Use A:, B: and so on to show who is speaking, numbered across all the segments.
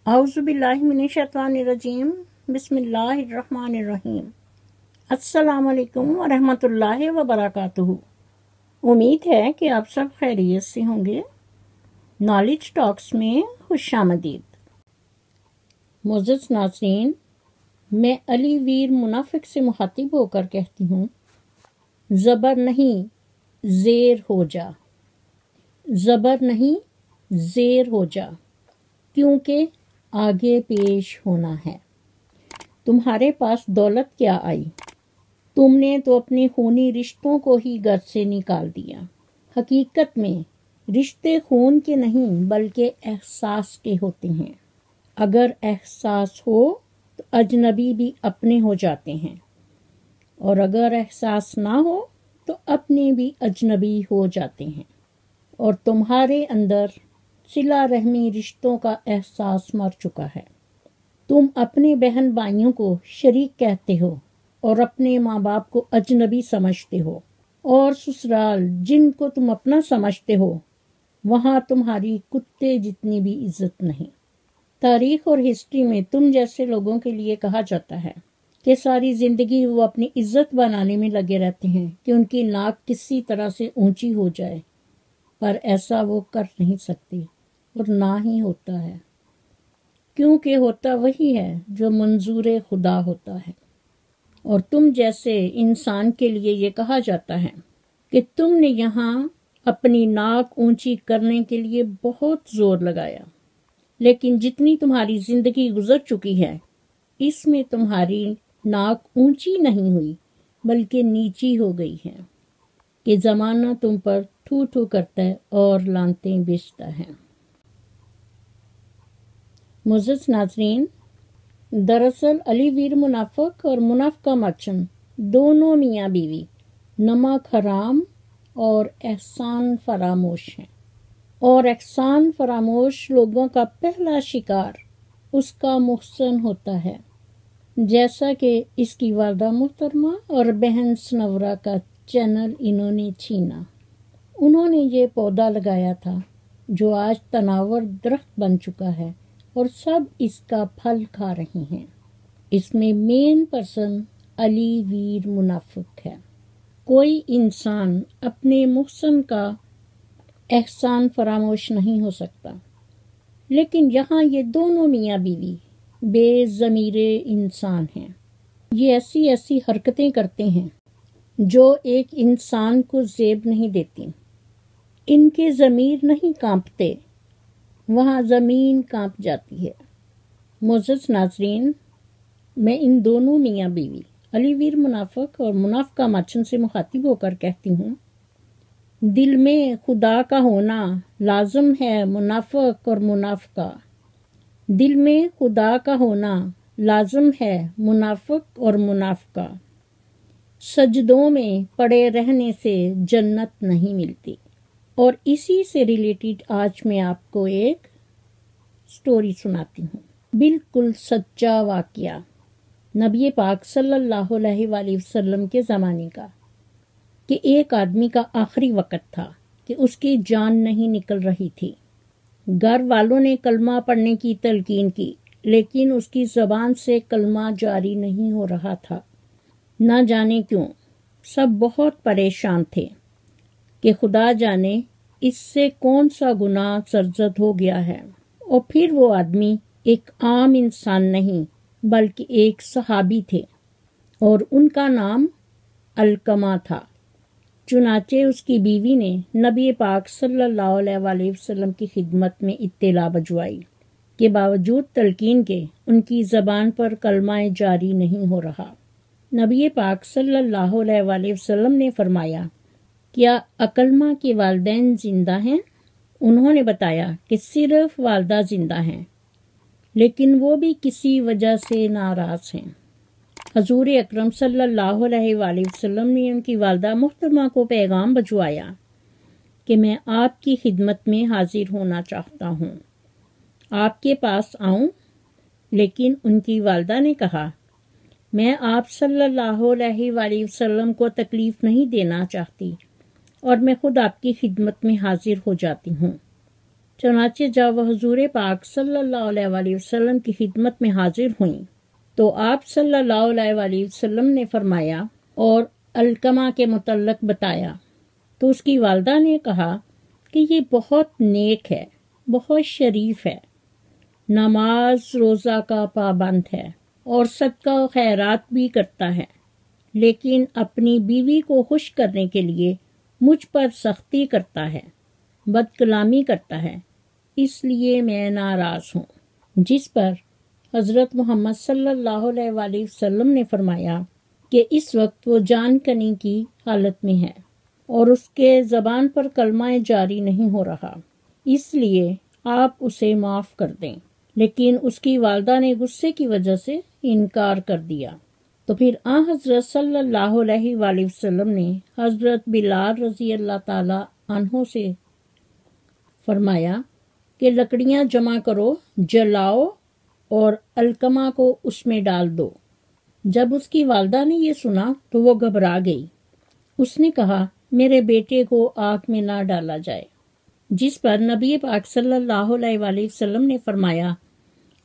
A: اعوذ باللہ من الشیطان الرجیم بسم اللہ الرحمن الرحیم السلام علیکم ورحمۃ اللہ وبرکاتہ۔ امید ہے کہ آپ سب خیریت سے ہوں گے۔ نالج ٹاکس میں خوش آمدید۔ معزز ناظرین، میں علی ویر منافق سے مخاطب ہو کر کہتی ہوں، زبر نہیں زیر ہو جا، زبر نہیں زیر ہو جا، کیونکہ آگے پیش ہونا ہے۔ تمہارے پاس دولت کیا آئی؟ تم نے تو اپنے خونی رشتوں کو ہی گھر سے نکال دیا۔ حقیقت میں رشتے خون کے نہیں بلکہ احساس کے ہوتے ہیں۔ اگر احساس ہو تو اجنبی بھی اپنے ہو جاتے ہیں، اور اگر احساس نہ ہو تو اپنے بھی اجنبی ہو جاتے ہیں۔ اور تمہارے اندر صلہ رحمی رشتوں کا احساس مر چکا ہے۔ تم اپنے بہن بھائیوں کو شریک کہتے ہو اور اپنے ماں باپ کو اجنبی سمجھتے ہو، اور سسرال جن کو تم اپنا سمجھتے ہو وہاں تمہاری کتے جتنی بھی عزت نہیں۔ تاریخ اور ہسٹری میں تم جیسے لوگوں کے لیے کہا جاتا ہے کہ ساری زندگی وہ اپنی عزت بنانے میں لگے رہتے ہیں کہ ان کی ناک کسی طرح سے اونچی ہو جائے، پر ایسا وہ کر نہیں سکتے اور نہ ہی ہوتا ہے، کیونکہ ہوتا وہی ہے جو منظور خدا ہوتا ہے۔ اور تم جیسے انسان کے لیے یہ کہا جاتا ہے کہ تم نے یہاں اپنی ناک اونچی کرنے کے لیے بہت زور لگایا، لیکن جتنی تمہاری زندگی گزر چکی ہے اس میں تمہاری ناک اونچی نہیں ہوئی بلکہ نیچی ہو گئی ہے، کہ زمانہ تم پر ٹھو ٹھو کرتا ہے اور لانتیں بیچتا ہے۔ معزز ناظرین، دراصل علی ویر منافق اور منافقہ مرچن دونوں میاں بیوی نمک حرام اور احسان فراموش ہیں، اور احسان فراموش لوگوں کا پہلا شکار اس کا محسن ہوتا ہے، جیسا کہ اس کی والدہ محترمہ اور بہن سنورا کا چینل انہوں نے چھینا۔ انہوں نے یہ پودا لگایا تھا جو آج تناور درخت بن چکا ہے اور سب اس کا پھل کھا رہے ہیں۔ اس میں مین پرسن علی ویر منافق ہے۔ کوئی انسان اپنے محسن کا احسان فراموش نہیں ہو سکتا، لیکن یہاں یہ دونوں میاں بیوی بے ضمیر انسان ہیں۔ یہ ایسی حرکتیں کرتے ہیں جو ایک انسان کو زیب نہیں دیتی۔ ان کے ضمیر نہیں کانپتے، وہاں زمین کانپ جاتی ہے۔ معزز ناظرین، میں ان دونوں میاں بیوی علی ویر منافق اور منافقہ مرچن سے مخاطب ہو کر کہتی ہوں، دل میں خدا کا ہونا لازم ہے منافق اور منافقہ، دل میں خدا کا ہونا لازم ہے منافق اور منافقہ، سجدوں میں پڑے رہنے سے جنت نہیں ملتی۔ اور اسی سے ریلیٹڈ آج میں آپ کو ایک سٹوری سناتی ہوں، بالکل سچا واقعہ، نبی پاک صلی اللہ علیہ وآلہ وسلم کے زمانے کا، کہ ایک آدمی کا آخری وقت تھا کہ اس کی جان نہیں نکل رہی تھی۔ گھر والوں نے کلمہ پڑھنے کی تلقین کی، لیکن اس کی زبان سے کلمہ جاری نہیں ہو رہا تھا۔ نہ جانے کیوں سب بہت پریشان تھے کہ خدا جانے اس سے کون سا گناہ سرزد ہو گیا ہے۔ اور پھر وہ آدمی ایک عام انسان نہیں بلکہ ایک صحابی تھے، اور ان کا نام علقمہ تھا۔ چنانچہ اس کی بیوی نے نبی پاک صلی اللہ علیہ وآلہ وسلم کی خدمت میں اطلاع بھجوائی کہ باوجود تلقین کے ان کی زبان پر کلمہ جاری نہیں ہو رہا۔ نبی پاک صلی اللہ علیہ وآلہ وسلم نے فرمایا، کیا علقمہ کے والدین زندہ ہیں؟ انہوں نے بتایا کہ صرف والدہ زندہ ہیں، لیکن وہ بھی کسی وجہ سے ناراض ہیں۔ حضور اکرم صلی اللہ علیہ وآلہ وسلم نے ان کی والدہ محترمہ کو پیغام بھجوایا کہ میں آپ کی خدمت میں حاضر ہونا چاہتا ہوں، آپ کے پاس آؤں؟ لیکن ان کی والدہ نے کہا، میں آپ صلی اللہ علیہ وآلہ وسلم کو تکلیف نہیں دینا چاہتی، اور میں خود آپ کی خدمت میں حاضر ہو جاتی ہوں۔ چنانچہ جب وہ حضور پاک صلی اللہ علیہ وآلہ وسلم کی خدمت میں حاضر ہوئیں تو آپ صلی اللہ علیہ وآلہ وسلم نے فرمایا اور علقمہ کے متعلق بتایا تو اس کی والدہ نے کہا کہ یہ بہت نیک ہے، بہت شریف ہے، نماز روزہ کا پابند ہے اور صدقہ و خیرات بھی کرتا ہے، لیکن اپنی بیوی کو خوش کرنے کے لیے مجھ پر سختی کرتا ہے، بد کلامی کرتا ہے، اس لیے میں ناراض ہوں۔ جس پر حضرت محمد صلی اللہ علیہ وآلہ وسلم نے فرمایا کہ اس وقت وہ جان کنی کی حالت میں ہے اور اس کے زبان پر کلمہ جاری نہیں ہو رہا، اس لیے آپ اسے معاف کر دیں۔ لیکن اس کی والدہ نے غصے کی وجہ سے انکار کر دیا۔ تو پھر حضرت صلی اللہ علیہ وآلہ وسلم نے حضرت بلال رضی اللہ تعالی عنہ سے فرمایا کہ لکڑیاں جمع کرو، جلاؤ اور علقمہ کو اس میں ڈال دو۔ جب اس کی والدہ نے یہ سنا تو وہ گھبرا گئی۔ اس نے کہا میرے بیٹے کو آگ میں نہ ڈالا جائے، جس پر نبی پاک صلی اللہ علیہ وآلہ وسلم نے فرمایا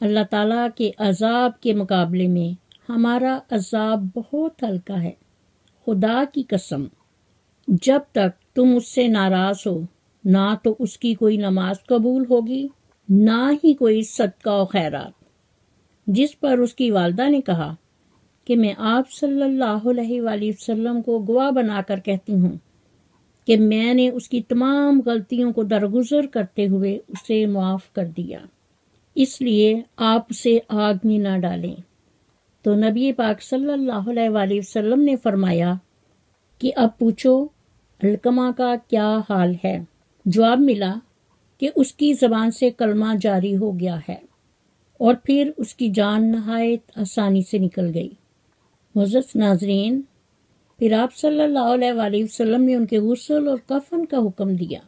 A: اللہ تعالیٰ کے عذاب کے مقابلے میں ہمارا عذاب بہت ہلکا ہے، خدا کی قسم جب تک تم اس سے ناراض ہو نہ تو اس کی کوئی نماز قبول ہوگی نہ ہی کوئی صدقہ و خیرات۔ جس پر اس کی والدہ نے کہا کہ میں آپ صلی اللہ علیہ وآلہ وسلم کو گواہ بنا کر کہتی ہوں کہ میں نے اس کی تمام غلطیوں کو درگزر کرتے ہوئے اسے معاف کر دیا، اس لیے آپ اسے آگ میں نہ ڈالیں۔ تو نبی پاک صلی اللہ علیہ وآلہ وسلم نے فرمایا کہ اب پوچھو علقمہ کا کیا حال ہے؟ جواب ملا کہ اس کی زبان سے کلمہ جاری ہو گیا ہے اور پھر اس کی جان نہایت آسانی سے نکل گئی۔ معزز ناظرین، پھر آپ صلی اللہ علیہ وآلہ وسلم نے ان کے غسل اور کفن کا حکم دیا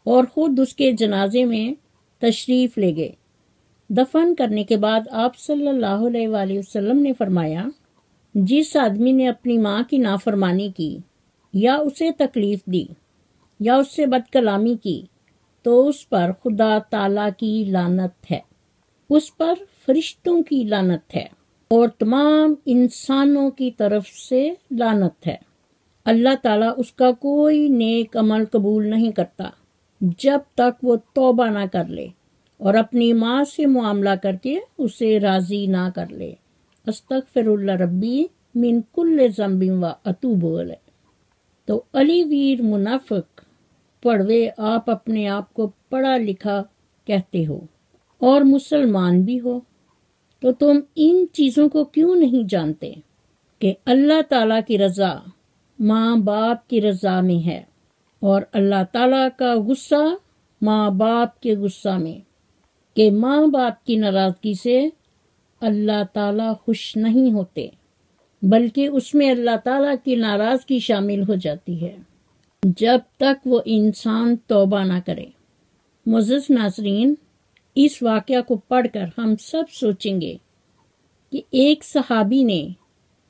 A: اور خود اس کے جنازے میں تشریف لے گئے۔ دفن کرنے کے بعد آپ صلی اللہ علیہ وآلہ وسلم نے فرمایا جس آدمی نے اپنی ماں کی نافرمانی کی یا اسے تکلیف دی یا اس سے بد کلامی کی تو اس پر خدا تعالی کی لعنت ہے، اس پر فرشتوں کی لعنت ہے اور تمام انسانوں کی طرف سے لعنت ہے۔ اللہ تعالیٰ اس کا کوئی نیک عمل قبول نہیں کرتا جب تک وہ توبہ نہ کر لے اور اپنی ماں سے معاملہ کر کے اسے راضی نہ کر لے۔ استغفر اللہ ربی من کل ذنب و اتوب الیہ۔ تو علی ویر منافق پڑھوے آپ اپنے آپ کو پڑھا لکھا کہتے ہو اور مسلمان بھی ہو، تو تم ان چیزوں کو کیوں نہیں جانتے کہ اللہ تعالیٰ کی رضا ماں باپ کی رضا میں ہے اور اللہ تعالیٰ کا غصہ ماں باپ کے غصہ میں، کہ ماں باپ کی ناراضگی سے اللہ تعالیٰ خوش نہیں ہوتے بلکہ اس میں اللہ تعالیٰ کی ناراضگی شامل ہو جاتی ہے جب تک وہ انسان توبہ نہ کرے۔ معزز ناظرین، اس واقعہ کو پڑھ کر ہم سب سوچیں گے کہ ایک صحابی نے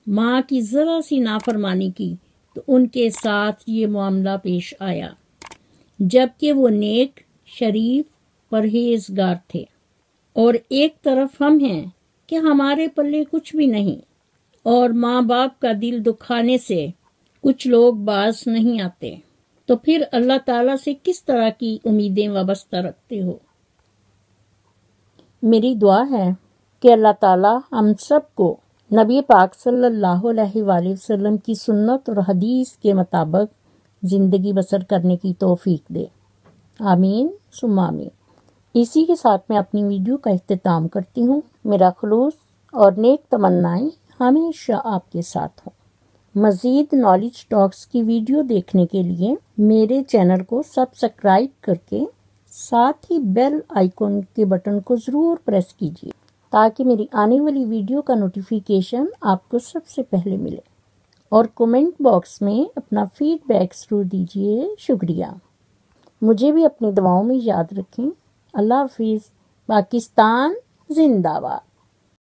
A: ماں کی ذرا سی نافرمانی کی تو ان کے ساتھ یہ معاملہ پیش آیا، جبکہ وہ نیک، شریف، پرہیزگار تھے، اور ایک طرف ہم ہیں کہ ہمارے پلے کچھ بھی نہیں اور ماں باپ کا دل دکھانے سے کچھ لوگ باز نہیں آتے، تو پھر اللہ تعالیٰ سے کس طرح کی امیدیں وابستہ رکھتے ہو؟ میری دعا ہے کہ اللہ تعالیٰ ہم سب کو نبی پاک صلی اللہ علیہ وآلہ وسلم کی سنت اور حدیث کے مطابق زندگی بسر کرنے کی توفیق دے، آمین ثم آمین۔ اسی کے ساتھ میں اپنی ویڈیو کا اختتام کرتی ہوں۔ میرا خلوص اور نیک تمنائیں ہمیشہ آپ کے ساتھ ہوں۔ مزید نالج ٹاکس کی ویڈیو دیکھنے کے لیے میرے چینل کو سبسکرائب کر کے ساتھ ہی بیل آئیکن کے بٹن کو ضرور پریس کیجیے تاکہ میری آنے والی ویڈیو کا نوٹیفیکیشن آپ کو سب سے پہلے ملے، اور کومنٹ باکس میں اپنا فیڈ بیک ضرور دیجیے۔ شکریہ۔ مجھے بھی اپنی دعاؤں میں یاد رکھیں۔ اللہ حافظ۔ پاکستان زندہ باد۔